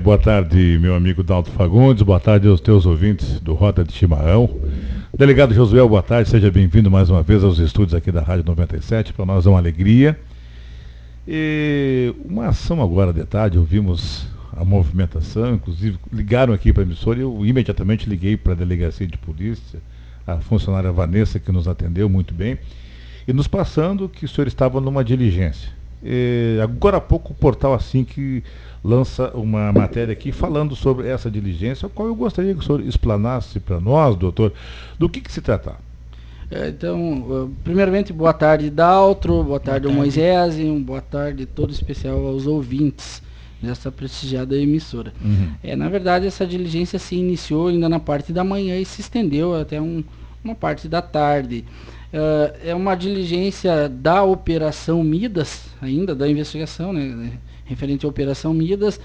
Boa tarde, meu amigo Dalto Fagundes, boa tarde aos teus ouvintes do Rota de Chimarrão. Delegado Josué, boa tarde, seja bem-vindo mais uma vez aos estúdios aqui da Rádio 97, para nós é uma alegria. E uma ação agora de tarde, ouvimos a movimentação, inclusive ligaram aqui para a emissora e eu imediatamente liguei para a delegacia de polícia, a funcionária Vanessa que nos atendeu muito bem, e nos passando que o senhor estava numa diligência. Agora há pouco o portal Assim que lança uma matéria aqui falando sobre essa diligência, a qual eu gostaria que o senhor explanasse para nós, doutor, do que se trata. Então, primeiramente, boa tarde, Daltro, boa tarde ao Moisés e boa tarde todo especial aos ouvintes dessa prestigiada emissora. Na verdade, essa diligência se iniciou ainda na parte da manhã e se estendeu até uma parte da tarde. É uma diligência da Operação Midas, ainda da investigação, né, referente à Operação Midas,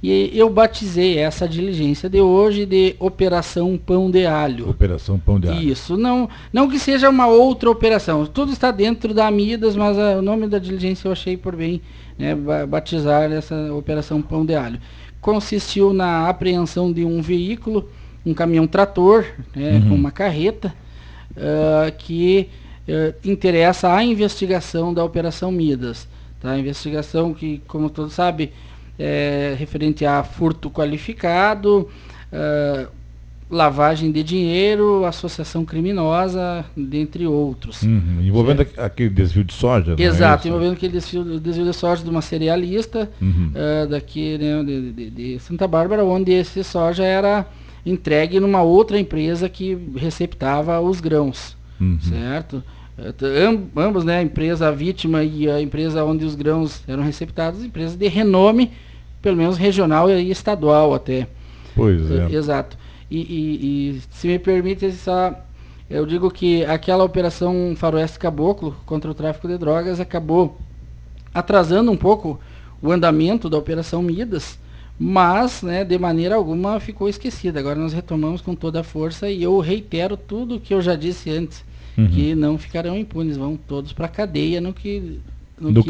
e eu batizei essa diligência de hoje de Operação Pão de Alho. Operação Pão de Alho. Isso, não que seja uma outra operação, tudo está dentro da Midas, mas o nome da diligência eu achei por bem, né, batizar essa Operação Pão de Alho. Consistiu na apreensão de um veículo, um caminhão trator, né, com uma carreta, que interessa a investigação da Operação Midas. Tá? A investigação que, como todos sabem, é referente a furto qualificado, lavagem de dinheiro, associação criminosa, dentre outros. Envolvendo aquele desvio de soja, exato, envolvendo aquele desvio de soja de uma cerealista daqui, né, de Santa Bárbara, onde esse soja era entregue numa outra empresa que receptava os grãos, certo? Ambos, né, a empresa vítima e a empresa onde os grãos eram receptados, empresas de renome, pelo menos regional e estadual até. Pois é. Exato. E se me permite, eu digo que aquela operação Faroeste Caboclo contra o tráfico de drogas acabou atrasando um pouco o andamento da Operação Midas, mas, né, de maneira alguma ficou esquecida. Agora nós retomamos com toda a força e eu reitero tudo o que eu já disse antes, que não ficarão impunes, vão todos para a cadeia no que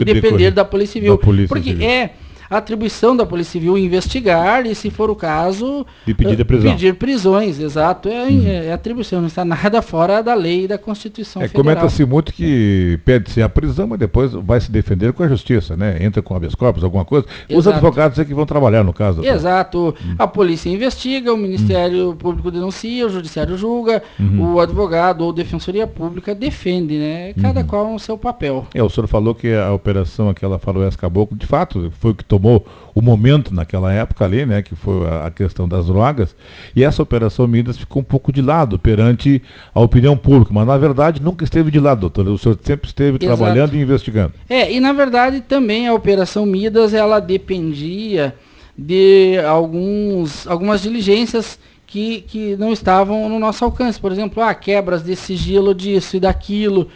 depender da Polícia Civil. Porque Civil. A atribuição da Polícia Civil investigar e, se for o caso, de pedir prisões, exato. É atribuição, não está nada fora da lei e da Constituição Federal. Comenta-se muito que pede-se a prisão, mas depois vai se defender com a justiça, né? Entra com habeas corpus, alguma coisa. Exato. Os advogados é que vão trabalhar no caso. Exato. A polícia investiga, o Ministério Público denuncia, o Judiciário julga, o advogado ou Defensoria Pública defende, né? Cada qual no seu papel. O senhor falou que a operação aquela Faroeste Caboclo, de fato, foi o que tomou o momento naquela época ali, né, que foi a questão das drogas, e essa Operação Midas ficou um pouco de lado perante a opinião pública, mas na verdade nunca esteve de lado, doutor, o senhor sempre esteve trabalhando e investigando. E na verdade também a Operação Midas, ela dependia de algumas diligências que não estavam no nosso alcance, por exemplo, quebras de sigilo disso e daquilo,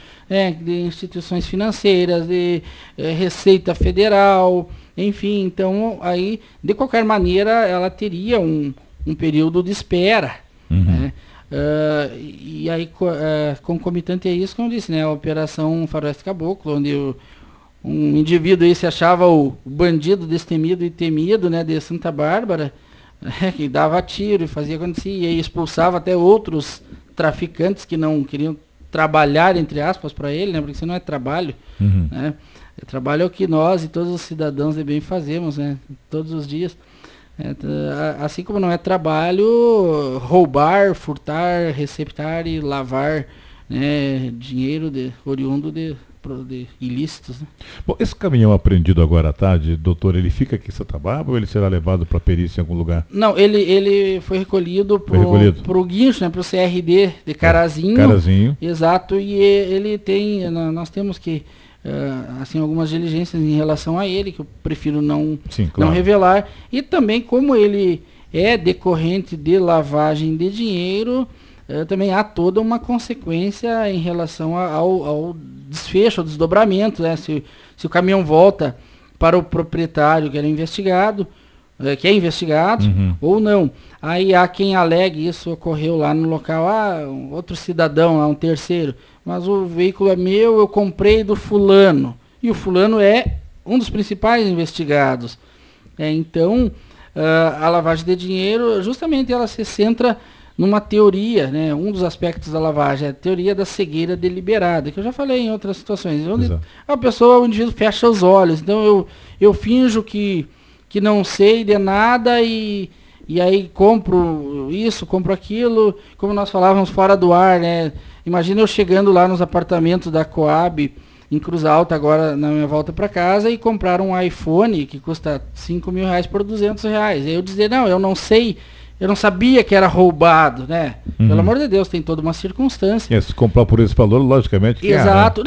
de instituições financeiras, de Receita Federal, enfim, então aí, de qualquer maneira, ela teria um período de espera, né? E aí, concomitante a isso, como eu disse, né, a Operação Faroeste Caboclo, onde um indivíduo aí se achava o bandido destemido e temido, né, de Santa Bárbara, que dava tiro e fazia acontecer, e expulsava até outros traficantes que não queriam trabalhar, entre aspas, para ele, né, porque isso não é trabalho, né? Trabalho é o que nós e todos os cidadãos de bem fazemos, né, todos os dias. Assim como não é trabalho roubar, furtar, receptar e lavar, né, dinheiro oriundo de ilícitos, né? Bom, esse caminhão apreendido agora à tarde, doutor, ele fica aqui em Santa Bárbara ou ele será levado para perícia em algum lugar? Não, ele foi recolhido para o guincho, né, para o CRD de Carazinho. Carazinho. Exato, e ele tem, nós temos que assim, algumas diligências em relação a ele, que eu prefiro não revelar, e também como ele é decorrente de lavagem de dinheiro, também há toda uma consequência em relação ao desfecho, ao desdobramento, né? Se o caminhão volta para o proprietário que era investigado, que é investigado, ou não. Aí há quem alegue isso ocorreu lá no local, outro cidadão, um terceiro, mas o veículo é meu, eu comprei do fulano, e o fulano é um dos principais investigados. Então, a lavagem de dinheiro, justamente ela se centra numa teoria, né? Um dos aspectos da lavagem é a teoria da cegueira deliberada, que eu já falei em outras situações, onde o indivíduo fecha os olhos. Então eu finjo que não sei de nada e aí compro isso, compro aquilo, como nós falávamos fora do ar, né? Imagina eu chegando lá nos apartamentos da Coab, em Cruz Alta, agora na minha volta para casa, e comprar um iPhone que custa R$5.000 por R$200. Aí eu dizer, não, eu não sei, eu não sabia que era roubado, né? Pelo amor de Deus, tem toda uma circunstância. Se comprar por esse valor, logicamente que exato,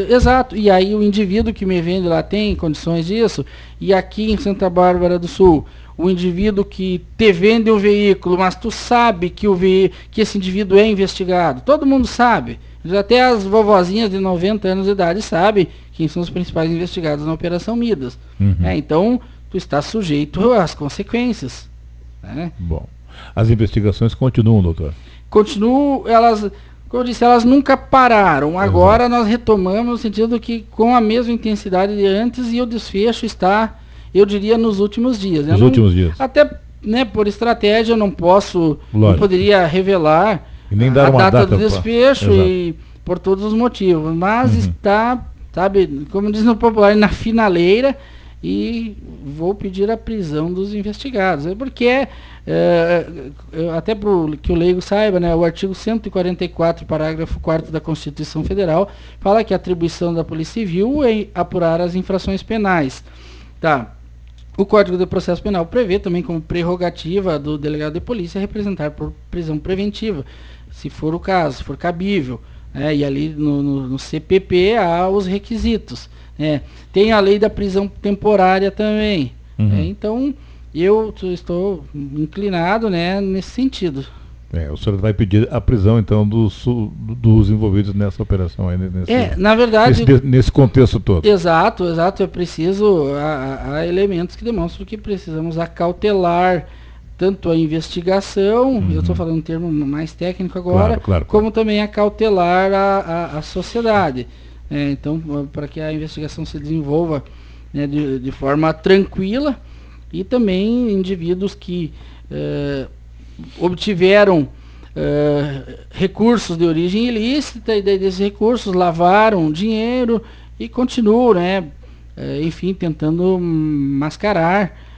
exato. E aí o indivíduo que me vende lá tem condições disso, e aqui em Santa Bárbara do Sul, o indivíduo que te vende o veículo, mas tu sabe que esse indivíduo é investigado, todo mundo sabe. Até as vovozinhas de 90 anos de idade sabem quem são os principais investigados na Operação Midas. Então, tu está sujeito às consequências. Né? Bom, as investigações continuam, doutor? Continuam, como eu disse, elas nunca pararam. Agora nós retomamos no sentido que com a mesma intensidade de antes, e o desfecho está, eu diria, nos últimos dias. Nos últimos dias. Até, né, por estratégia, eu não poderia revelar e nem dar a data do desfecho e por todos os motivos. Mas está, sabe, como diz no popular, na finaleira, e vou pedir a prisão dos investigados. Porque até para que o leigo saiba, né, o artigo 144, parágrafo 4º da Constituição Federal, fala que a atribuição da Polícia Civil é apurar as infrações penais. Tá. O Código de Processo Penal prevê também como prerrogativa do delegado de polícia representar por prisão preventiva, se for o caso, se for cabível. E ali no CPP há os requisitos. Tem a lei da prisão temporária também. Então, eu estou inclinado, né, nesse sentido. O senhor vai pedir a prisão, então, dos envolvidos nessa operação aí, na verdade, nesse contexto todo. Exato, é preciso, há elementos que demonstram que precisamos acautelar tanto a investigação, eu estou falando um termo mais técnico agora, claro. Como também acautelar a sociedade. Então, para que a investigação se desenvolva, né, de forma tranquila, e também indivíduos que obtiveram recursos de origem ilícita, e desses recursos lavaram dinheiro e continuam, né, enfim, tentando mascarar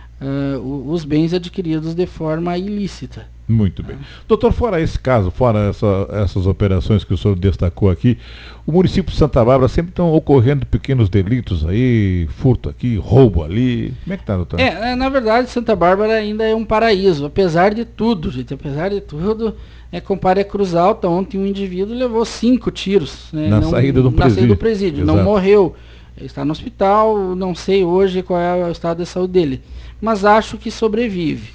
os bens adquiridos de forma ilícita. Muito bem. Doutor, fora esse caso, fora essas operações que o senhor destacou aqui, o município de Santa Bárbara sempre estão ocorrendo pequenos delitos aí, furto aqui, roubo ali. Como é que está, doutor? Na verdade, Santa Bárbara ainda é um paraíso, apesar de tudo, gente, apesar de tudo. Compare a Cruz Alta, ontem um indivíduo levou 5 tiros, né, na saída do presídio. Não morreu, está no hospital, não sei hoje qual é o estado de saúde dele, mas acho que sobrevive.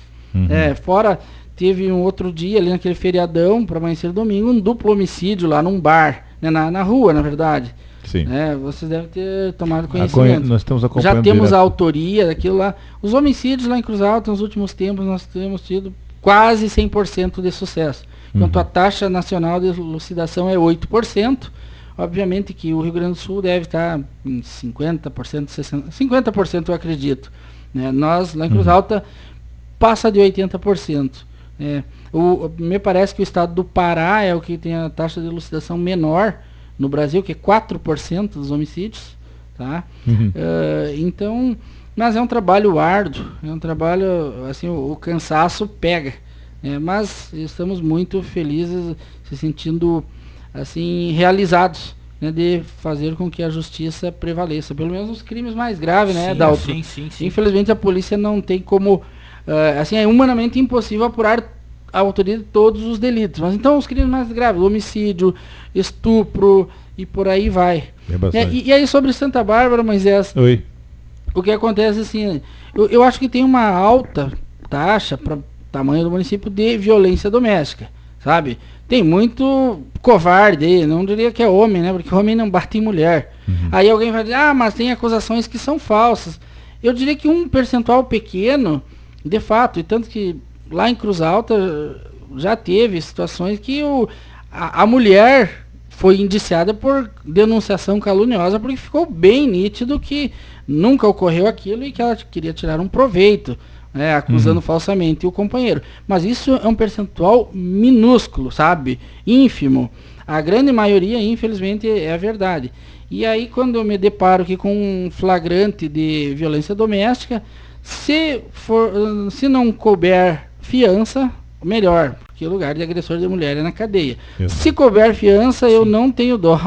Fora, teve um outro dia ali naquele feriadão, para amanhecer domingo, um duplo homicídio lá num bar, né, na rua, na verdade. Sim. Vocês devem ter tomado conhecimento. Nós estamos acompanhando. Já temos a autoria daquilo lá. Os homicídios lá em Cruz Alta, nos últimos tempos, nós temos tido quase 100% de sucesso. Enquanto a taxa nacional de elucidação é 8%, obviamente que o Rio Grande do Sul deve estar em 50%, 60%, 50% eu acredito. Nós, lá em Cruz Alta, passa de 80%. Me parece que o estado do Pará é o que tem a taxa de elucidação menor no Brasil, que é 4% dos homicídios. Tá? Então, mas é um trabalho árduo, é um trabalho, assim, o cansaço pega. Mas estamos muito felizes, se sentindo assim realizados, né, de fazer com que a justiça prevaleça, pelo menos nos crimes mais graves, né, Dalton? Sim. Infelizmente a polícia não tem como, assim, é humanamente impossível apurar a autoria de todos os delitos, mas então os crimes mais graves, homicídio, estupro e por aí vai. E aí sobre Santa Bárbara, Moisés, Oi. O que acontece assim, eu acho que tem uma alta taxa para tamanho do município de violência doméstica, sabe? Tem muito covarde, não diria que é homem, né? Porque homem não bate em mulher. Aí alguém vai dizer, mas tem acusações que são falsas. Eu diria que um percentual pequeno, de fato, e tanto que lá em Cruz Alta já teve situações que a mulher foi indiciada por denunciação caluniosa, porque ficou bem nítido que nunca ocorreu aquilo e que ela queria tirar um proveito. né, acusando falsamente o companheiro. Mas isso é um percentual minúsculo, sabe? Ínfimo. A grande maioria, infelizmente, é a verdade. E aí, quando eu me deparo aqui com um flagrante de violência doméstica, se não couber fiança, melhor, porque o lugar de agressor de mulher é na cadeia. Exato. Se couber fiança, eu não tenho dó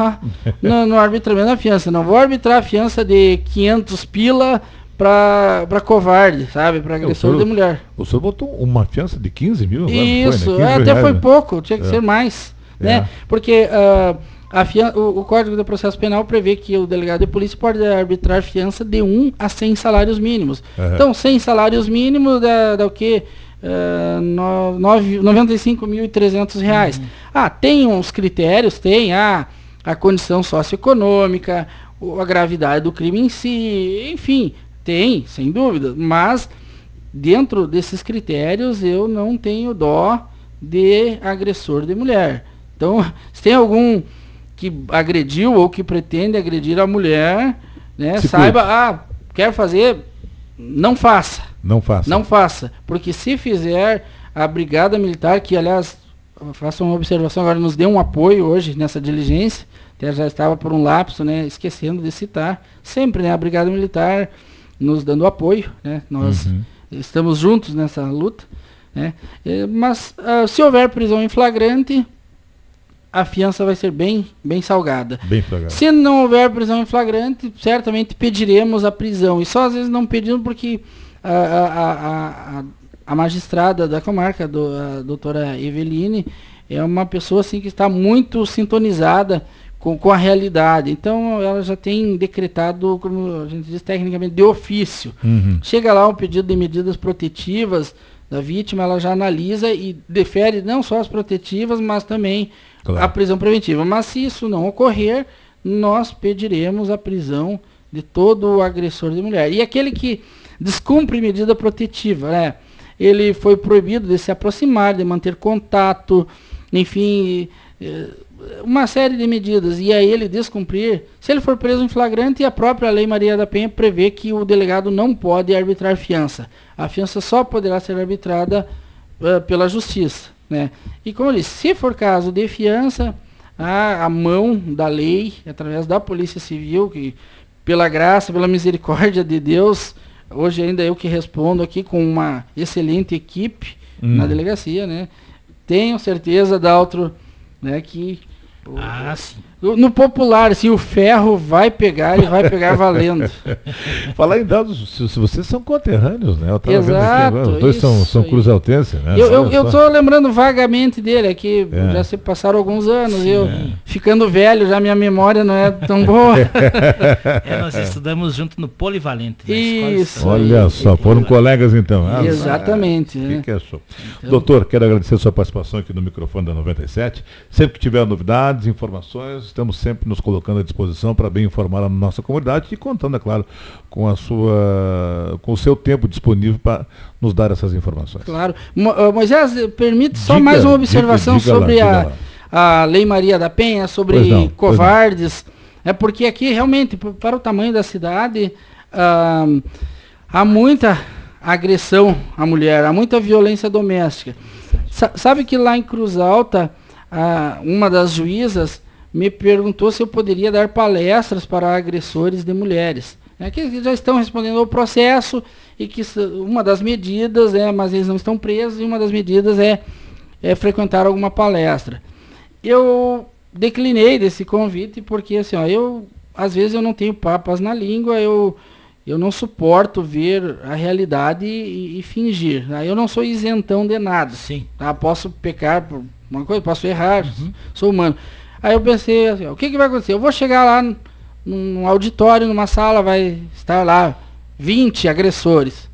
no arbitramento da fiança. Não vou arbitrar a fiança de 500 pila para covarde, sabe? Para agressor de mulher. O senhor botou uma fiança de 15 mil? Isso, foi, né? até foi pouco, tinha que ser mais. Né? Porque o Código de Processo Penal prevê que o delegado de polícia pode arbitrar fiança de 1 a 100 salários mínimos. Então, 100 salários mínimos dá o quê? R$95.300. Tem uns critérios, tem a condição socioeconômica, a gravidade do crime em si, enfim, tem, sem dúvida, mas dentro desses critérios eu não tenho dó de agressor de mulher. Então, se tem algum que agrediu ou que pretende agredir a mulher, né, saiba, quer fazer, não faça. Não faça. Porque se fizer, a Brigada Militar, que aliás, faço uma observação agora, nos deu um apoio hoje nessa diligência, até já estava por um lapso, né, esquecendo de citar, sempre, né, a Brigada Militar nos dando apoio, né, nós estamos juntos nessa luta, né, mas se houver prisão em flagrante, a fiança vai ser bem salgada. Se não houver prisão em flagrante, certamente pediremos a prisão. E só às vezes não pedimos porque a magistrada da comarca, a doutora Eveline, é uma pessoa assim, que está muito sintonizada com a realidade. Então ela já tem decretado, como a gente diz tecnicamente, de ofício. Chega lá um pedido de medidas protetivas da vítima, ela já analisa e defere não só as protetivas, mas também a prisão preventiva. Mas se isso não ocorrer, nós pediremos a prisão de todo o agressor de mulher. E aquele que descumpre medida protetiva, né? Ele foi proibido de se aproximar, de manter contato, enfim, uma série de medidas. E aí ele descumprir, se ele for preso em flagrante, a própria Lei Maria da Penha prevê que o delegado não pode arbitrar fiança. A fiança só poderá ser arbitrada pela justiça, né? E como eu disse, se for caso de fiança, a mão da lei, através da Polícia Civil, que pela graça, pela misericórdia de Deus, hoje ainda eu que respondo aqui com uma excelente equipe na delegacia, né? Tenho certeza, Daltro, né, que sim. No popular, assim, o ferro vai pegar e vai pegar valendo. Falar em dados, se vocês são conterrâneos, né? Eu tava Exato, vendo aqui, os dois são cruzaltenses, né? Eu estou lembrando vagamente dele aqui, já se passaram alguns anos, ficando velho, já minha memória não é tão boa. Nós estudamos junto no Polivalente. Isso. Olha só, foram colegas então. Exatamente. Que é show. Então, doutor, quero agradecer a sua participação aqui no microfone da 97. Sempre que tiver novidades, informações, estamos sempre nos colocando à disposição para bem informar a nossa comunidade e contando, é claro, com o seu tempo disponível para nos dar essas informações. Claro. Moisés, permite só mais uma observação sobre a Lei Maria da Penha, sobre covardes. É porque aqui realmente, para o tamanho da cidade, há muita agressão à mulher, há muita violência doméstica. Sabe que lá em Cruz Alta, uma das juízas me perguntou se eu poderia dar palestras para agressores de mulheres, que já estão respondendo ao processo e que uma das medidas, mas eles não estão presos, e uma das medidas é frequentar alguma palestra. Eu declinei desse convite porque assim, às vezes eu não tenho papas na língua, eu não suporto ver a realidade e fingir. Eu não sou isentão de nada. Sim. Posso pecar por uma coisa, posso errar, sou humano. Aí eu pensei assim, o que vai acontecer? Eu vou chegar lá num auditório, numa sala, vai estar lá 20 agressores.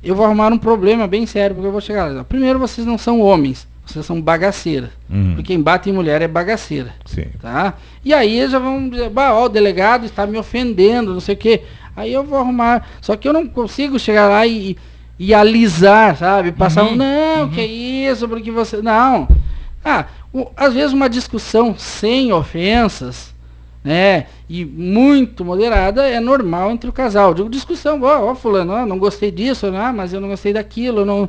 Eu vou arrumar um problema bem sério, porque eu vou chegar lá. Primeiro, vocês não são homens, vocês são bagaceiras. Porque quem bate em mulher é bagaceira. Sim. Tá? E aí já vão dizer, o delegado está me ofendendo, não sei o quê. Aí eu vou arrumar. Só que eu não consigo chegar lá e alisar, sabe? Passar que é isso, porque você... Não. Às vezes uma discussão sem ofensas né, e muito moderada, é normal entre o casal. Digo, discussão, ó, fulano, não gostei disso, mas eu não gostei daquilo, não,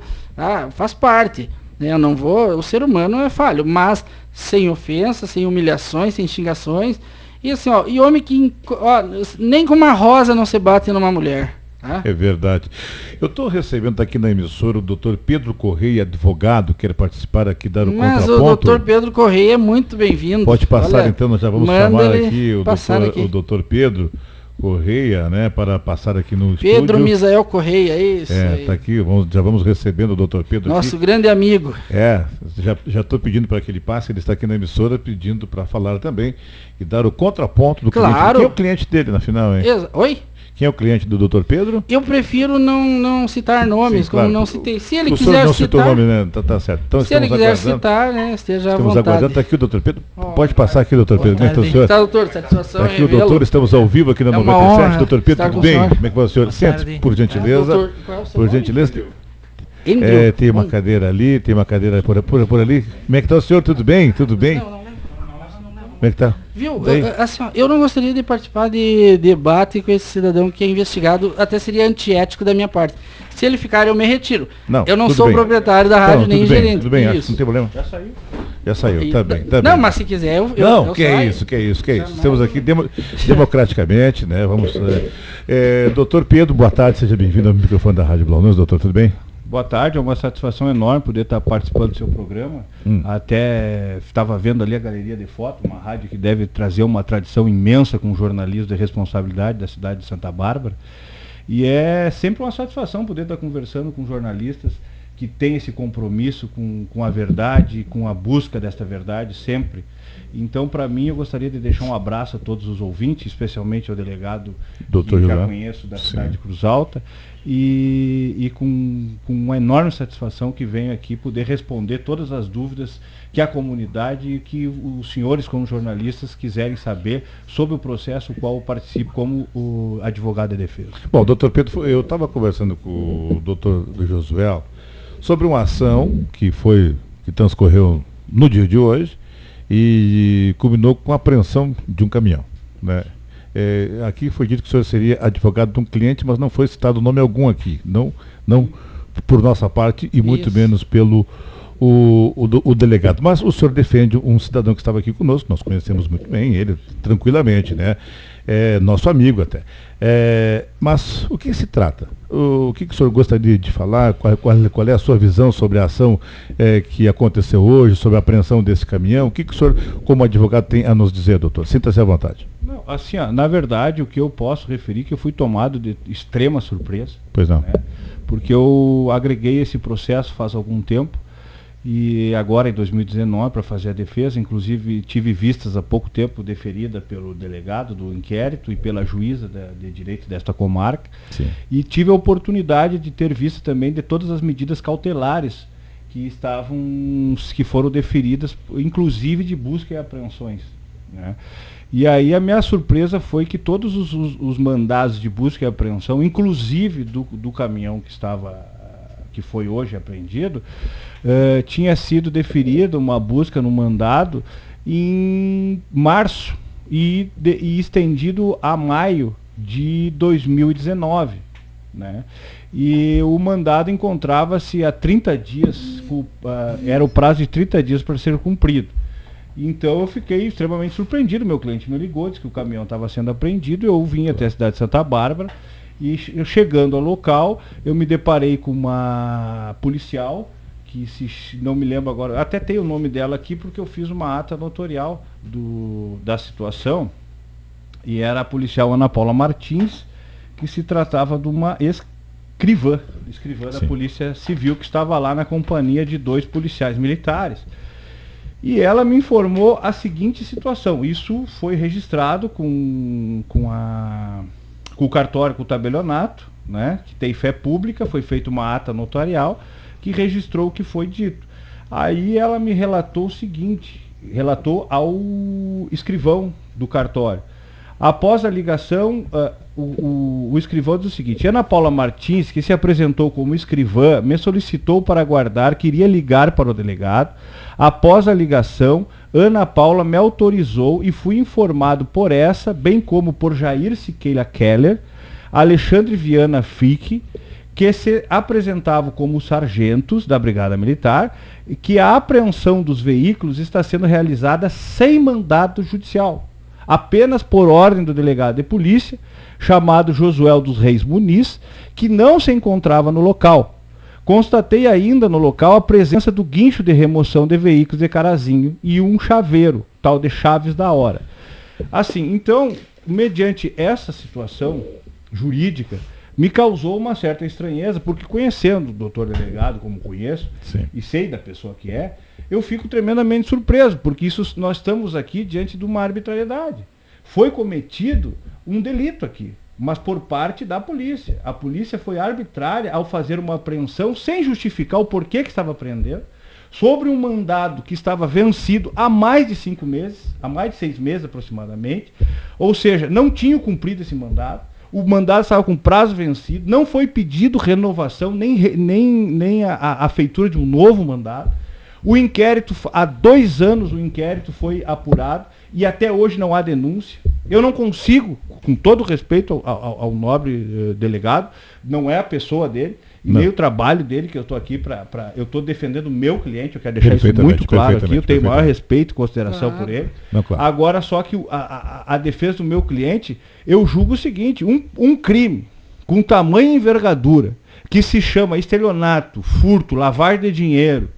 faz parte, né, eu não vou, o ser humano é falho, mas sem ofensa, sem humilhações, sem xingações, e assim, e homem que, nem com uma rosa não se bate numa mulher. É verdade. Eu estou recebendo aqui na emissora o doutor Pedro Correia, advogado, quer participar aqui, dar o contraponto. Mas o doutor Pedro Correia é muito bem-vindo. Pode passar, então, nós já vamos chamar aqui o doutor Pedro Correia, né, para passar aqui no estúdio. Pedro Misael Correia, isso aí. Está aqui, já vamos recebendo o doutor Pedro. Nosso grande amigo. Já estou pedindo para que ele passe, ele está aqui na emissora pedindo para falar também e dar o contraponto do cliente. Quem é o cliente dele, na final, hein? Oi? Quem é o cliente do Dr. Pedro? Eu prefiro não citar nomes, como não citei. Se ele quiser citar... não citou o nome, né? Tá certo. Então, se ele quiser citar, né, esteja à vontade. Estamos aguardando. Está aqui o Dr. Pedro. Pode passar aqui, Dr. Pedro. Como é que está o senhor? Está, doutor. Satisfação. Está aqui o doutor. Estamos ao vivo aqui na 97. Dr. Pedro, tudo bem? Como é que vai o senhor? Sente, por gentileza. Por gentileza. Tem uma cadeira ali, tem uma cadeira por ali. Como é que está o senhor? Tudo bem? Tudo bem? Como é que tá? Viu? Assim, eu não gostaria de participar de debate com esse cidadão que é investigado, até seria antiético da minha parte. Se ele ficar, eu me retiro. Eu não sou proprietário da rádio, nem gerente. Tudo bem, acho que não tem problema. Já saiu, tá bem. Não, mas se quiser, eu que é isso. Estamos aqui democraticamente, né? Vamos. Doutor Pedro, boa tarde, seja bem-vindo ao microfone da Rádio Blau News. Doutor, tudo bem? Boa tarde, é uma satisfação enorme poder estar participando do seu programa. Até estava vendo ali a galeria de foto, uma rádio que deve trazer uma tradição imensa com jornalismo de responsabilidade da cidade de Santa Bárbara. E é sempre uma satisfação poder estar conversando com jornalistas que têm esse compromisso com a verdade, com a busca desta verdade sempre. Então, para mim, eu gostaria de deixar um abraço a todos os ouvintes, especialmente ao delegado que já conheço da cidade de Cruz Alta, e com uma enorme satisfação que venho aqui poder responder todas as dúvidas que a comunidade e que os senhores, como jornalistas, quiserem saber sobre o processo o qual eu participo como o advogado de defesa. Bom, doutor Pedro, eu estava conversando com o doutor Josué sobre uma ação que transcorreu no dia de hoje, e culminou com a apreensão de um caminhão, né? Aqui foi dito que o senhor seria advogado de um cliente, mas não foi citado nome algum aqui, não por nossa parte e muito menos pelo o delegado. Mas o senhor defende um cidadão que estava aqui conosco, nós conhecemos muito bem ele, tranquilamente, né? Nosso amigo até. Mas o que se trata? O que o senhor gostaria de falar? Qual é a sua visão sobre a ação que aconteceu hoje, sobre a apreensão desse caminhão? O que o senhor, como advogado, tem a nos dizer, doutor? Sinta-se à vontade. Não, assim, na verdade, o que eu posso referir é que eu fui tomado de extrema surpresa. Pois não. Né? Porque eu agreguei esse processo faz algum tempo, e agora em 2019 para fazer a defesa, inclusive tive vistas há pouco tempo deferida pelo delegado do inquérito e pela juíza de direito desta comarca. Sim. E tive a oportunidade de ter vista também de todas as medidas cautelares que foram deferidas, inclusive de busca e apreensões, né? E aí a minha surpresa foi que todos os mandados de busca e apreensão, inclusive do caminhão que foi hoje apreendido, tinha sido deferida uma busca no mandado em março e estendido a maio de 2019, né? E o mandado encontrava-se há 30 dias, era o prazo de 30 dias para ser cumprido. Então eu fiquei extremamente surpreendido, meu cliente me ligou, disse que o caminhão estava sendo apreendido, eu vim até a cidade de Santa Bárbara, e chegando ao local, eu me deparei com uma policial, que não me lembro agora, até tem o nome dela aqui, porque eu fiz uma ata notorial da situação, e era a policial Ana Paula Martins, que se tratava de uma escrivã da Polícia Civil, que estava lá na companhia de 2 policiais militares. E ela me informou a seguinte situação: isso foi registrado com o cartório, com o tabelionato, né, que tem fé pública, foi feita uma ata notarial que registrou o que foi dito. Aí ela me relatou o seguinte, relatou ao escrivão do cartório. Após a ligação, o escrivão diz o seguinte: Ana Paula Martins, que se apresentou como escrivã, me solicitou para aguardar, queria ligar para o delegado. Após a ligação, Ana Paula me autorizou e fui informado por essa, bem como por Jair Siqueira Keller, Alexandre Viana Fique, que se apresentavam como sargentos da Brigada Militar, e que a apreensão dos veículos está sendo realizada sem mandato judicial, apenas por ordem do delegado de polícia, chamado Josué dos Reis Muniz, que não se encontrava no local. Constatei ainda no local a presença do guincho de remoção de veículos de Carazinho e um chaveiro, tal de chaves da hora. Assim, então, mediante essa situação jurídica, me causou uma certa estranheza, porque conhecendo o doutor delegado, como conheço, Sim. e sei da pessoa que é, eu fico tremendamente surpreso, porque nós estamos aqui diante de uma arbitrariedade. Foi cometido um delito aqui, mas por parte da polícia. A polícia foi arbitrária ao fazer uma apreensão sem justificar o porquê que estava apreendendo, sobre um mandado que estava vencido há mais de 5 meses, há mais de 6 meses aproximadamente, ou seja, não tinham cumprido esse mandado. O mandado estava com prazo vencido, não foi pedido renovação, nem a feitura de um novo mandado. O inquérito, há 2 anos o inquérito foi apurado e até hoje não há denúncia. Eu não consigo, com todo respeito ao nobre delegado, não é a pessoa dele, e nem o trabalho dele, que eu estou aqui eu estou defendendo o meu cliente, eu quero deixar isso muito claro aqui, eu tenho o maior respeito e consideração por ele. Não, claro. Agora, só que a defesa do meu cliente, eu julgo o seguinte, um crime com tamanha envergadura, que se chama estelionato, furto, lavagem de dinheiro,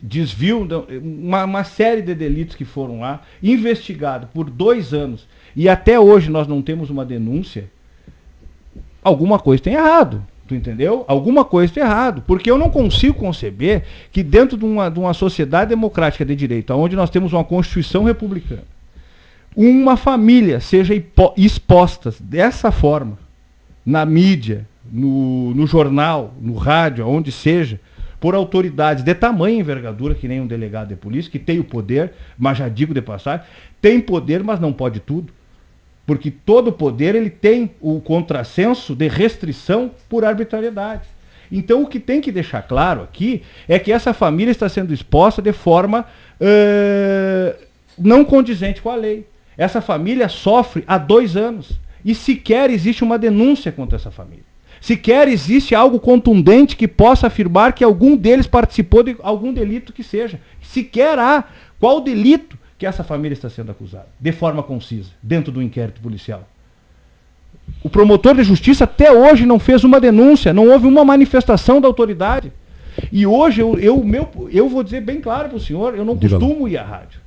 desvio, uma série de delitos que foram lá, investigado por 2 anos, e até hoje nós não temos uma denúncia, alguma coisa tem errado, tu entendeu? Alguma coisa tem errado, porque eu não consigo conceber que dentro de uma sociedade democrática de direito, onde nós temos uma Constituição republicana, uma família seja exposta dessa forma, na mídia, no jornal, no rádio, onde seja, por autoridades de tamanha envergadura, que nem um delegado de polícia, que tem o poder, mas já digo de passagem, tem poder, mas não pode tudo. Porque todo poder ele tem o contrassenso de restrição por arbitrariedade. Então o que tem que deixar claro aqui é que essa família está sendo exposta de forma não condizente com a lei. Essa família sofre há 2 anos e sequer existe uma denúncia contra essa família. Sequer existe algo contundente que possa afirmar que algum deles participou de algum delito que seja. Sequer há qual delito que essa família está sendo acusada, de forma concisa, dentro do inquérito policial. O promotor de justiça até hoje não fez uma denúncia, não houve uma manifestação da autoridade. E hoje eu vou dizer bem claro para o senhor, eu não costumo ir à rádio.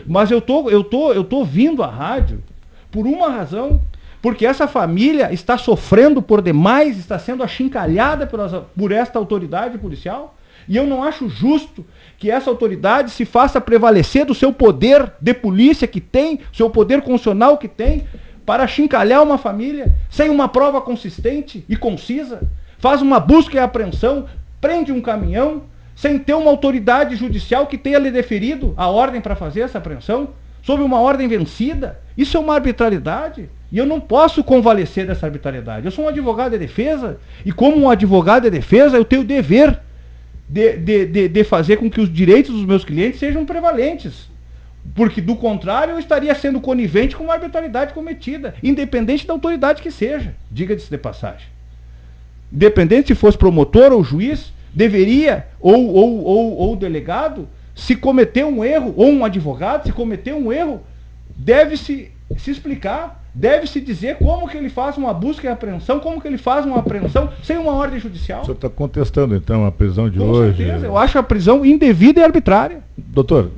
Mas eu tô vindo à rádio por uma razão, porque essa família está sofrendo por demais, está sendo achincalhada por esta autoridade policial. E eu não acho justo que essa autoridade se faça prevalecer do seu poder de polícia que tem, seu poder constitucional que tem, para achincalhar uma família, sem uma prova consistente e concisa. Faz uma busca e apreensão, prende um caminhão, sem ter uma autoridade judicial que tenha lhe deferido a ordem para fazer essa apreensão, sob uma ordem vencida. Isso é uma arbitrariedade. E eu não posso convalescer dessa arbitrariedade. Eu sou um advogado de defesa, e como um advogado de defesa, eu tenho o dever de fazer com que os direitos dos meus clientes sejam prevalentes. Porque, do contrário, eu estaria sendo conivente com uma arbitrariedade cometida, independente da autoridade que seja, diga-se de passagem. Independente se fosse promotor ou juiz, deveria, ou delegado, se cometer um erro, ou um advogado, se cometer um erro, deve-se explicar, deve-se dizer como que ele faz uma busca e apreensão, como que ele faz uma apreensão sem uma ordem judicial. O senhor está contestando, então, a prisão de Com hoje? certeza, eu acho a prisão indevida e arbitrária. Doutor?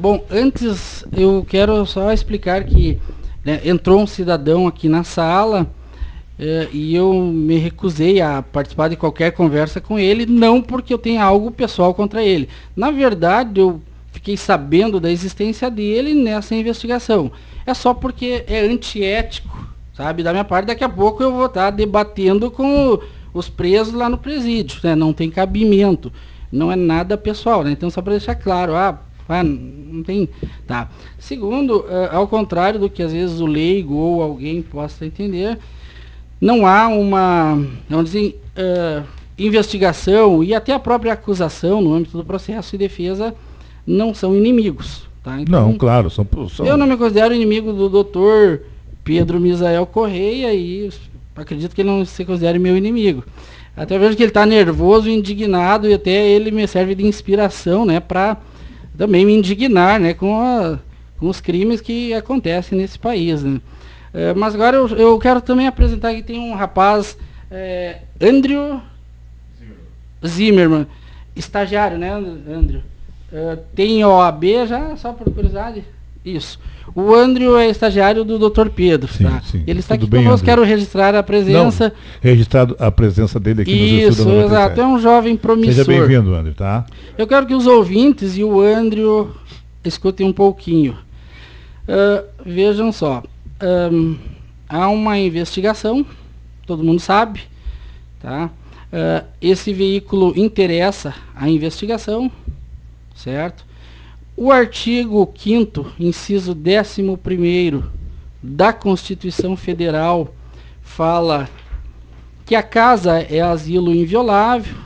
Bom, antes eu quero só explicar que entrou um cidadão aqui na sala e eu me recusei a participar de qualquer conversa com ele, não porque eu tenha algo pessoal contra ele. Na verdade, eu fiquei sabendo da existência dele nessa investigação. É só porque é antiético, sabe? Da minha parte, daqui a pouco eu vou estar debatendo com os presos lá no presídio, né? Não tem cabimento, não é nada pessoal, né? Então, só para deixar claro, não tem... Tá. Segundo, ao contrário do que às vezes o leigo ou alguém possa entender, não há uma... Vamos dizer, investigação e até a própria acusação no âmbito do processo de defesa não são inimigos. Tá? Então, não, claro, são... Eu não me considero inimigo do doutor Pedro Misael Correia e acredito que ele não se considere meu inimigo. Até vejo que ele está nervoso, indignado, e até ele me serve de inspiração, né, para também me indignar, né, com os crimes que acontecem nesse país, né. Mas agora eu quero também apresentar que tem um rapaz, Andrew Zimmermann, estagiário, né, Andrew? Tem OAB já, só por curiosidade? Isso. O Andrew é estagiário do Dr. Pedro. Sim, tá? sim. Ele está Tudo aqui bem, conosco, Andrew? quero registrar a presença. Não, registrado a presença dele aqui no Isso, Estúdio 97. exato. É um jovem promissor. Seja bem-vindo, Andrew, tá? Eu quero que os ouvintes e o Andrew escutem um pouquinho. Vejam só. Há uma investigação, todo mundo sabe, tá? Esse veículo interessa a investigação, certo? O artigo 5º, inciso 11º da Constituição Federal fala que a casa é asilo inviolável,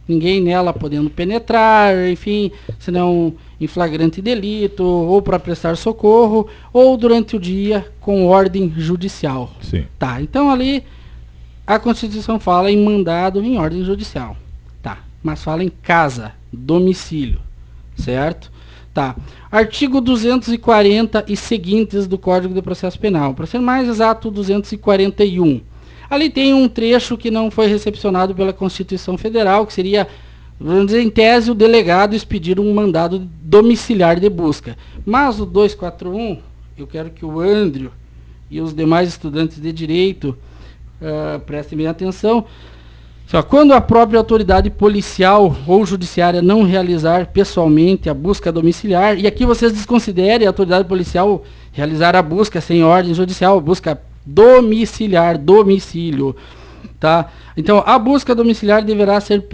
ninguém nela podendo penetrar, enfim, senão em flagrante delito, ou para prestar socorro, ou durante o dia com ordem judicial. Sim. Tá, então ali a Constituição fala em mandado em ordem judicial. Tá, mas fala em casa, domicílio, certo? Tá. Artigo 240 e seguintes do Código de Processo Penal. Para ser mais exato, 241. Ali tem um trecho que não foi recepcionado pela Constituição Federal, que seria, vamos dizer, em tese, o delegado expedir um mandado domiciliar de busca. Mas o 241, eu quero que o Andrew e os demais estudantes de Direito prestem bem atenção. Só quando a própria autoridade policial ou judiciária não realizar pessoalmente a busca domiciliar, e aqui vocês desconsiderem a autoridade policial realizar a busca sem ordem judicial, busca domiciliar, domicílio, tá? Então, a busca domiciliar deverá ser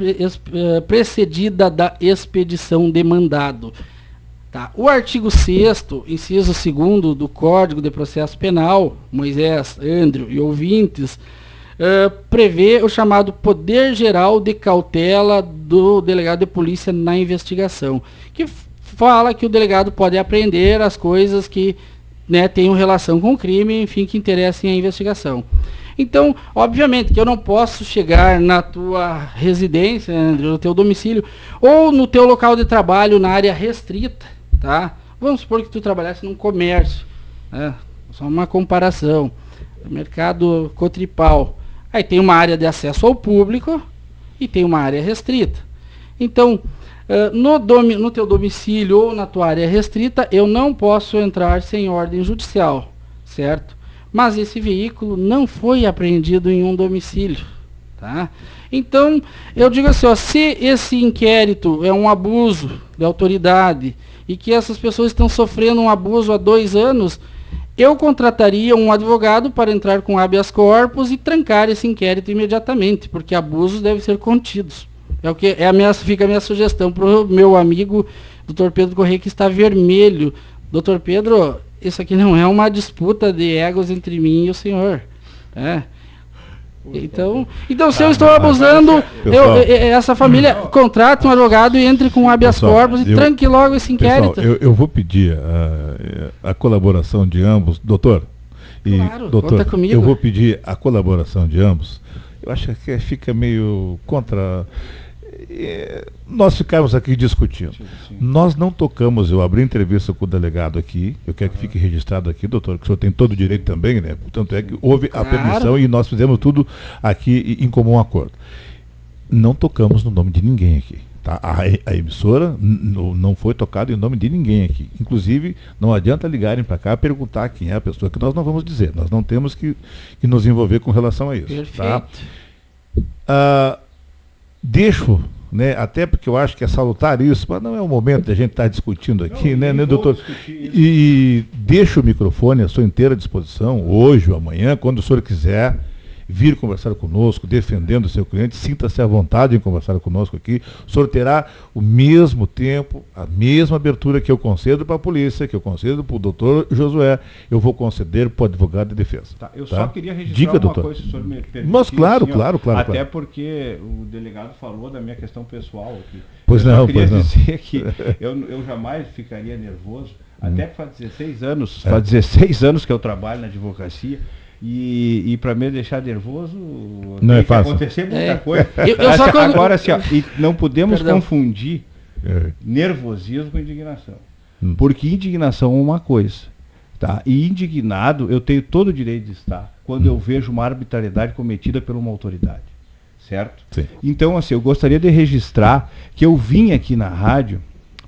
precedida da expedição de mandado. Tá? O artigo 6º, inciso 2º do Código de Processo Penal, Moisés, Andrew e ouvintes, prevê o chamado poder geral de cautela do delegado de polícia na investigação, que fala que o delegado pode apreender as coisas que, né, tenham relação com o crime, enfim, que interessem a investigação. Então, obviamente que eu não posso chegar na tua residência, Andrew, no teu domicílio, ou no teu local de trabalho na área restrita, tá? Vamos supor que tu trabalhasse num comércio, né? Só uma comparação, mercado Cotripal. Aí tem uma área de acesso ao público e tem uma área restrita. Então, no teu domicílio ou na tua área restrita, eu não posso entrar sem ordem judicial, certo? Mas esse veículo não foi apreendido em um domicílio, tá? Então, eu digo assim, ó, se esse inquérito é um abuso de autoridade e que essas pessoas estão sofrendo um abuso há 2 anos, eu contrataria um advogado para entrar com habeas corpus e trancar esse inquérito imediatamente, porque abusos devem ser contidos. Fica a minha sugestão para o meu amigo Dr. Pedro Correia, que está vermelho. Dr. Pedro, isso aqui não é uma disputa de egos entre mim e o senhor. Então se eu estou abusando, essa família contrate um advogado e entre com habeas corpus e tranque logo esse inquérito. Pessoal, eu vou pedir a colaboração de ambos, doutor. Claro, doutor, conta comigo. eu vou pedir a colaboração de ambos. Eu acho que fica meio contra... nós ficarmos aqui discutindo. Sim. Nós não tocamos, eu abri entrevista com o delegado aqui, eu quero que fique registrado aqui, doutor, que o senhor tem todo o direito também, né? Portanto, é que houve a permissão e nós fizemos tudo aqui em comum acordo. Não tocamos no nome de ninguém aqui. Tá? A emissora não foi tocada em nome de ninguém aqui. Inclusive, não adianta ligarem para cá e perguntar quem é a pessoa, que nós não vamos dizer. Nós não temos que nos envolver com relação a isso. Perfeito. Tá? Deixo, né, até porque eu acho que é salutar isso, mas não é o momento de a gente estar discutindo aqui, né, doutor? E deixo o microfone à sua inteira disposição, hoje ou amanhã, quando o senhor quiser, vir conversar conosco, defendendo o seu cliente, sinta-se à vontade em conversar conosco aqui. O senhor terá o mesmo tempo, a mesma abertura que eu concedo para a polícia, que eu concedo para o doutor Josué, eu vou conceder para o advogado de defesa. Tá, eu só queria registrar Diga, uma doutor. coisa, se o senhor me permitir. Mas claro, assim, claro. Até porque o delegado falou da minha questão pessoal aqui. Pois eu não, só queria pois não. dizer que eu jamais ficaria nervoso, até que faz 16 anos, faz 16 anos que eu trabalho na advocacia. E para me deixar nervoso, não é fácil. Acontecer muita coisa. Agora, assim, ó, e não podemos confundir nervosismo com indignação. Porque indignação é uma coisa. Tá? E indignado, eu tenho todo o direito de estar quando eu vejo uma arbitrariedade cometida por uma autoridade. Certo? Sim. Então, assim, eu gostaria de registrar que eu vim aqui na rádio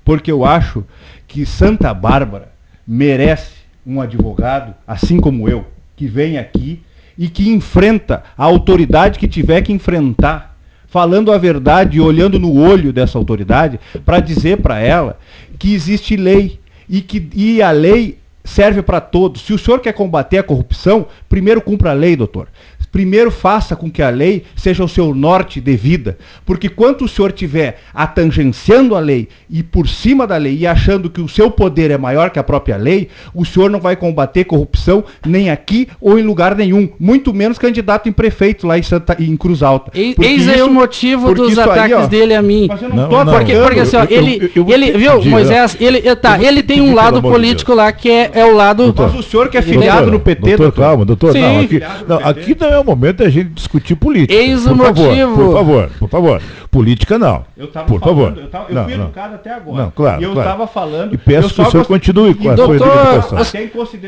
porque eu acho que Santa Bárbara merece um advogado, assim como eu, que vem aqui e que enfrenta a autoridade que tiver que enfrentar, falando a verdade e olhando no olho dessa autoridade para dizer para ela que existe lei e a lei serve para todos. Se o senhor quer combater a corrupção, primeiro cumpra a lei, doutor. Primeiro faça com que a lei seja o seu norte de vida, porque quando o senhor estiver atangenciando a lei e por cima da lei e achando que o seu poder é maior que a própria lei, o senhor não vai combater corrupção nem aqui ou em lugar nenhum, muito menos candidato em prefeito lá em Cruz Alta. Eis aí o motivo dos ataques aí, dele a mim. Mas eu não tô porque assim, ó, ele viu, Moisés, ele tem um lado político lá que é o lado... Doutor, mas o senhor que é filiado no PT, doutor. Calma, doutor. Sim. Aqui não é o momento da gente discutir política. Eis o motivo. Por favor. Política não. Eu estava por falando, favor. Eu fui educado até agora. Não, claro. E eu estava falando... E peço que o senhor continue com a sua educação.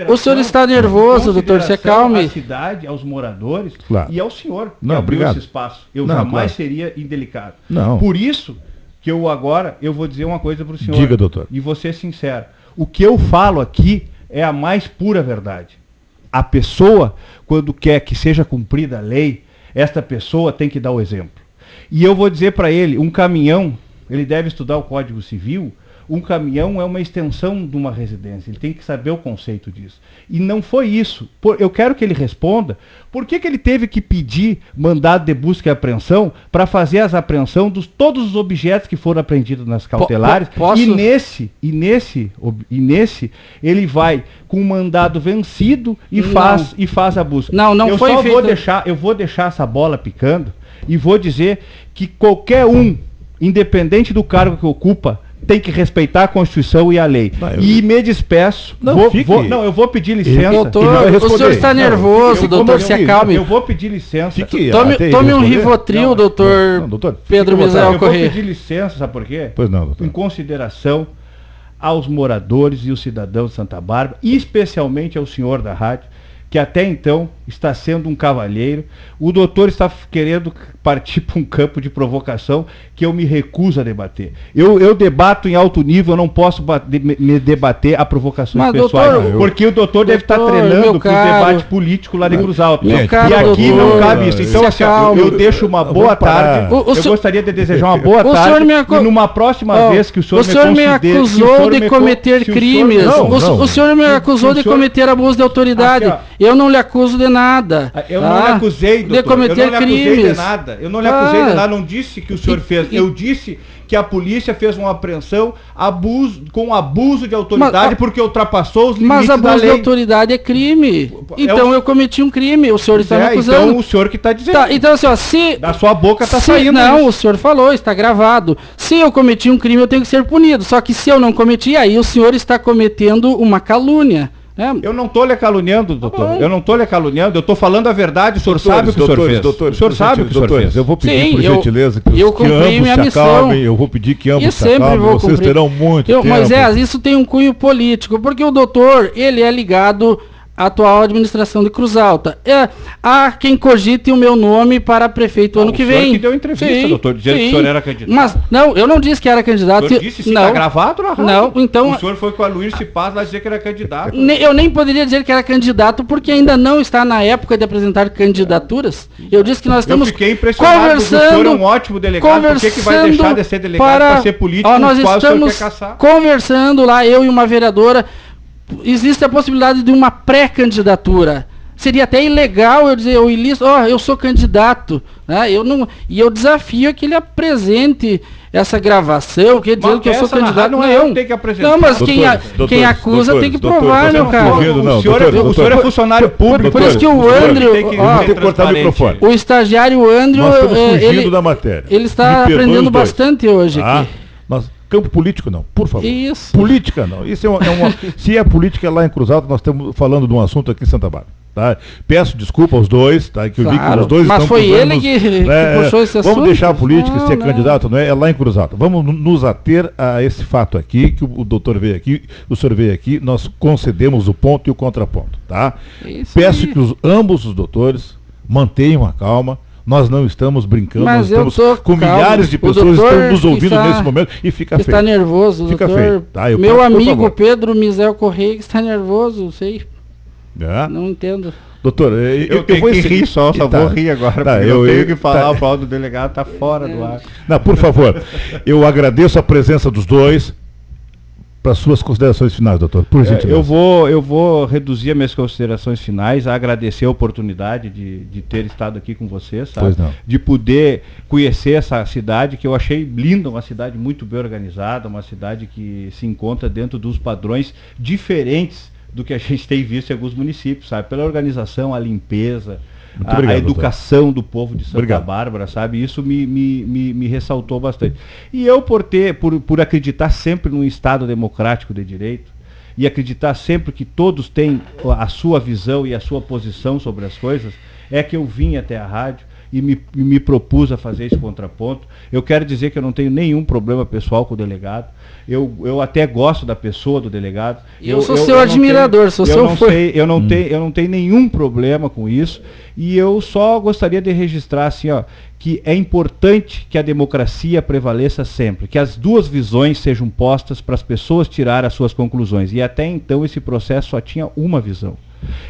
O senhor está nervoso, doutor, se acalme. À cidade, aos moradores claro. E ao senhor que não, abriu obrigado. esse espaço. Eu jamais seria indelicado. Não. Por isso que eu vou dizer uma coisa para o senhor. Diga, doutor. E vou ser sincero. O que eu falo aqui é a mais pura verdade. A pessoa, quando quer que seja cumprida a lei, esta pessoa tem que dar o exemplo. E eu vou dizer para ele, um caminhão, ele deve estudar o Código Civil, um caminhão é uma extensão de uma residência, ele tem que saber o conceito disso. E não foi isso. Eu quero que ele responda por que ele teve que pedir mandado de busca e apreensão para fazer as apreensão de todos os objetos que foram apreendidos nas cautelares. E nesse ele vai com o mandado vencido e faz a busca. Não foi feito. Eu vou deixar essa bola picando e vou dizer que qualquer um, independente do cargo que ocupa, tem que respeitar a Constituição e a lei. E me despeço. Eu vou pedir licença. Doutor, o senhor está nervoso, doutor, se acalme. Eu vou pedir licença. Tome um Rivotril, doutor Pedro Misael Corrêa. Eu vou pedir licença, sabe por quê? Pois não, doutor. Em consideração aos moradores e os cidadãos de Santa Bárbara, e especialmente ao senhor da rádio, que até então está sendo um cavalheiro. O doutor está querendo partir para um campo de provocação que eu me recuso a debater. Eu debato em alto nível, eu não posso me debater a provocações pessoais, doutor, porque o doutor deve estar treinando para o debate político lá de Cruz Alta. E aqui não cabe isso. Então, assim, eu deixo uma boa tarde. Eu gostaria de desejar uma boa tarde. E numa próxima vez que o senhor me acusou de cometer crimes. O senhor me acusou de cometer abuso de autoridade. Eu não lhe acuso de nada. Eu não lhe acusei, doutor. De cometer crimes. Eu não lhe acusei de nada. Não disse que o senhor fez. Eu disse que a polícia fez uma apreensão com abuso de autoridade porque ultrapassou os limites da lei. Mas abuso de autoridade é crime. Então eu cometi um crime. O senhor está me acusando. Então o senhor que está dizendo. Tá, então assim, ó, se... Da sua boca está saindo Não, isso. o senhor falou, está gravado. Se eu cometi um crime, eu tenho que ser punido. Só que se eu não cometi, aí o senhor está cometendo uma calúnia. Eu não estou lhe caluniando, doutor. Eu não estou lhe caluniando. Eu estou falando a verdade. O senhor sabe o que o senhor fez. Doutor, o senhor sabe o que o senhor fez. Eu vou pedir, por gentileza, que ambos se acalmem. Eu vou pedir que ambos se acalmem. Vocês terão muito tempo. Mas isso tem um cunho político, porque o doutor, ele é ligado à atual administração de Cruz Alta. Há quem cogite o meu nome para prefeito ano que vem. O senhor que deu entrevista, doutor, dizendo que o senhor era candidato. Mas, não, eu não disse que era candidato. O senhor disse se está gravado na rádio? Não, então... O senhor foi com a Luiz Cipaz lá dizer que era candidato. Eu nem poderia dizer que era candidato, porque ainda não está na época de apresentar candidaturas. Eu disse que nós estamos conversando... Eu fiquei impressionado, o senhor é um ótimo delegado, por que vai deixar de ser delegado para ser político, nós estamos conversando lá, eu e uma vereadora. Existe a possibilidade de uma pré-candidatura. seria até ilegal eu dizer, ilícito, eu sou candidato, né? Eu desafio que ele apresente essa gravação, que dizendo que eu sou candidato. Não é eu que tenho que apresentar. Não, mas quem acusa tem que provar, meu cara. O senhor é funcionário público. Por isso que o Andrew, tem que cortar o microfone. o estagiário Andrew, Nós estamos fugindo da matéria. ele está aprendendo bastante hoje aqui. Campo político não, por favor. Isso. Política não. Isso se é política lá em Cruz Alta, nós estamos falando de um assunto aqui em Santa Bárbara. Tá? Peço desculpa aos dois, tá? Que eu vi que os dois mas estão foi ele que puxou esse assunto. Vamos deixar a política, ser candidato, não é? É lá em Cruz Alta. Vamos nos ater a esse fato aqui, que o doutor veio aqui, o senhor veio aqui, nós concedemos o ponto e o contraponto, tá? Peço que ambos os doutores mantenham a calma. Nós não estamos brincando, nós estamos com milhares de pessoas que estão nos ouvindo nesse momento e fica feio. Está nervoso, fica doutor. Feio. Tá, meu amigo Pedro Mizel Correia que está nervoso, sei. Não entendo. Doutor, eu tenho que rir só vou rir agora, porque eu tenho que falar, o pau do delegado está fora do ar. Não, por favor, eu agradeço a presença dos dois. Para suas considerações finais, doutor, por gentileza. Eu vou reduzir as minhas considerações finais, a agradecer a oportunidade de ter estado aqui com vocês, sabe? De poder conhecer essa cidade, que eu achei linda, uma cidade muito bem organizada, uma cidade que se encontra dentro dos padrões diferentes do que a gente tem visto em alguns municípios, sabe? Pela organização, a limpeza, obrigado, a educação do povo de Santa Bárbara, sabe? Isso me ressaltou bastante. E eu, por acreditar sempre num Estado democrático de direito, e acreditar sempre que todos têm a sua visão e a sua posição sobre as coisas, é que eu vim até a rádio e me propus a fazer esse contraponto. Eu quero dizer que eu não tenho nenhum problema pessoal com o delegado. Eu até gosto da pessoa do delegado. Eu sou seu admirador, sou seu fã. Eu não tenho nenhum problema com isso. E eu só gostaria de registrar assim, que é importante que a democracia prevaleça sempre, que as duas visões sejam postas para as pessoas tirarem as suas conclusões. E até então esse processo só tinha uma visão.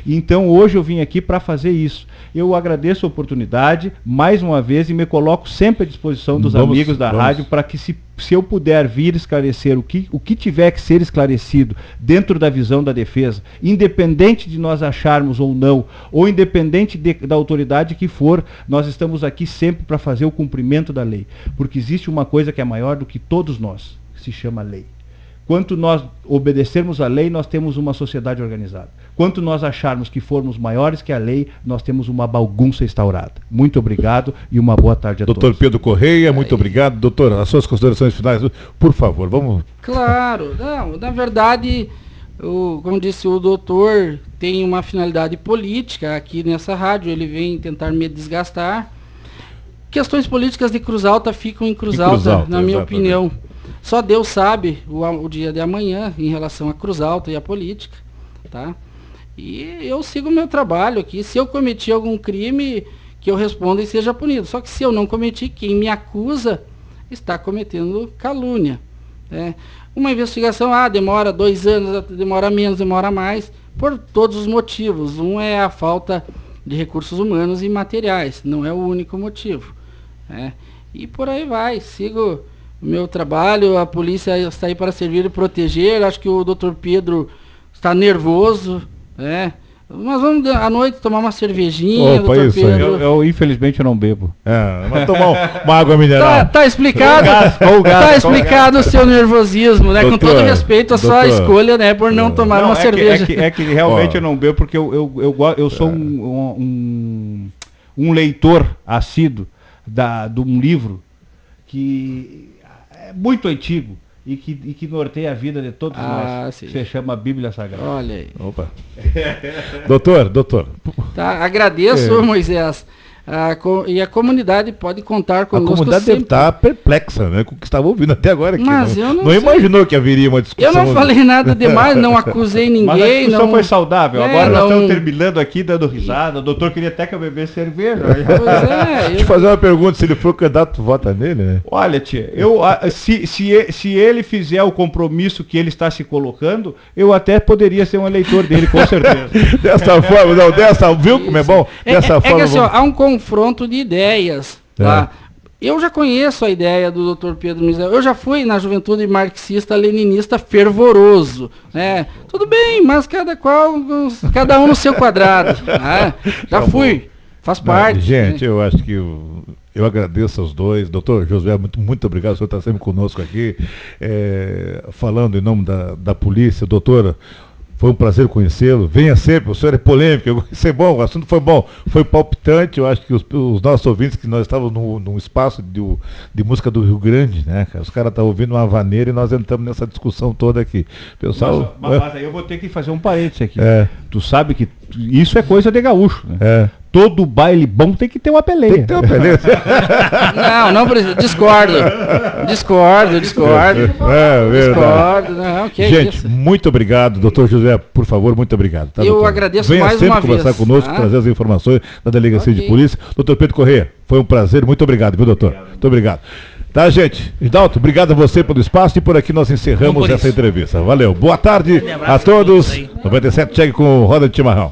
Então hoje eu vim aqui para fazer isso. Eu agradeço a oportunidade mais uma vez e me coloco sempre à disposição dos amigos da rádio para que se eu puder vir esclarecer o que tiver que ser esclarecido dentro da visão da defesa, independente de nós acharmos ou não, ou independente da autoridade que for, nós estamos aqui sempre para fazer o cumprimento da lei, porque existe uma coisa que é maior do que todos nós, que se chama lei. Quanto nós obedecermos à lei, nós temos uma sociedade organizada. Quanto nós acharmos que formos maiores que a lei, nós temos uma bagunça instaurada. Muito obrigado e uma boa tarde a todos. Doutor Pedro Correia, muito obrigado. Doutor, as suas considerações finais, por favor, vamos... Claro, não, na verdade, como disse o doutor, tem uma finalidade política aqui nessa rádio, ele vem tentar me desgastar. Questões políticas de Cruz Alta ficam em Cruz Alta, na minha opinião. Só Deus sabe o dia de amanhã em relação a Cruz Alta e a política, tá? E eu sigo o meu trabalho aqui. Se eu cometi algum crime, que eu responda e seja punido. Só que se eu não cometi, quem me acusa está cometendo calúnia. Né? Uma investigação, demora 2 anos, demora menos, demora mais, por todos os motivos. Um é a falta de recursos humanos e materiais, não é o único motivo. Né? E por aí vai, sigo o meu trabalho, a polícia está aí para servir e proteger. Acho que o doutor Pedro está nervoso, né? Mas vamos à noite tomar uma cervejinha, doutor Pedro. Eu infelizmente não bebo. Mas tomar uma água mineral. Tá explicado. Tá explicado o seu nervosismo, né? Doutor, com todo respeito à sua escolha, né? Por não tomar uma cerveja. É que realmente eu não bebo porque eu sou um leitor assíduo de um livro que é muito antigo e que norteia a vida de todos nós. Sim. Se chama Bíblia Sagrada. Olha aí. Opa. Doutor. Tá, agradeço, Moisés. E a comunidade pode contar conosco. A comunidade deve estar perplexa, né, com o que estava ouvindo até agora aqui. Mas eu não imaginou que haveria uma discussão. Eu não falei nada demais, não acusei ninguém. Mas a discussão foi saudável. Agora nós não... estamos terminando aqui, dando risada. O doutor queria até que eu bebesse cerveja. Pois é. Deixa eu fazer uma pergunta, se ele for candidato, vota nele, né? Olha, tia, se ele fizer o compromisso que ele está se colocando, eu até poderia ser um eleitor dele, com certeza. Dessa forma, viu como é bom? Dessa forma. Que assim, há um confronto de ideias, tá? Eu já conheço a ideia do Dr. Pedro Misael. Eu já fui na juventude marxista-leninista fervoroso, né? Tudo bem, mas cada um no seu quadrado. Né? Já fui, faz parte. Gente, eu acho que eu agradeço aos dois. Doutor Josué, muito obrigado. O senhor está sempre conosco aqui, falando em nome da polícia. Doutora, foi um prazer conhecê-lo. Venha sempre, o senhor é polêmico. Isso é bom, o assunto foi bom. Foi palpitante. Eu acho que os nossos ouvintes, que nós estávamos num espaço de música do Rio Grande, né? Os caras estão ouvindo uma vaneira e nós entramos nessa discussão toda aqui. Pessoal, mas aí eu vou ter que fazer um parênteses aqui. Tu sabe que isso é coisa de gaúcho, né? Todo baile bom tem que ter uma peleia. Tem que ter uma peleia. Não precisa. Discordo. Discordo. Verdade. Não, gente, isso. Muito obrigado. Doutor José, por favor, muito obrigado. Tá, eu doutor? agradeço Venha mais sempre uma conversar vez. conosco, trazer as informações da Delegacia de Polícia. Doutor Pedro Corrêa, foi um prazer. Muito obrigado, viu, doutor? Muito obrigado. Tá, gente? Hidalto, obrigado a você pelo espaço e por aqui nós encerramos essa entrevista. Valeu. Boa tarde a todos. 97 chegue com Roda de Chimarrão.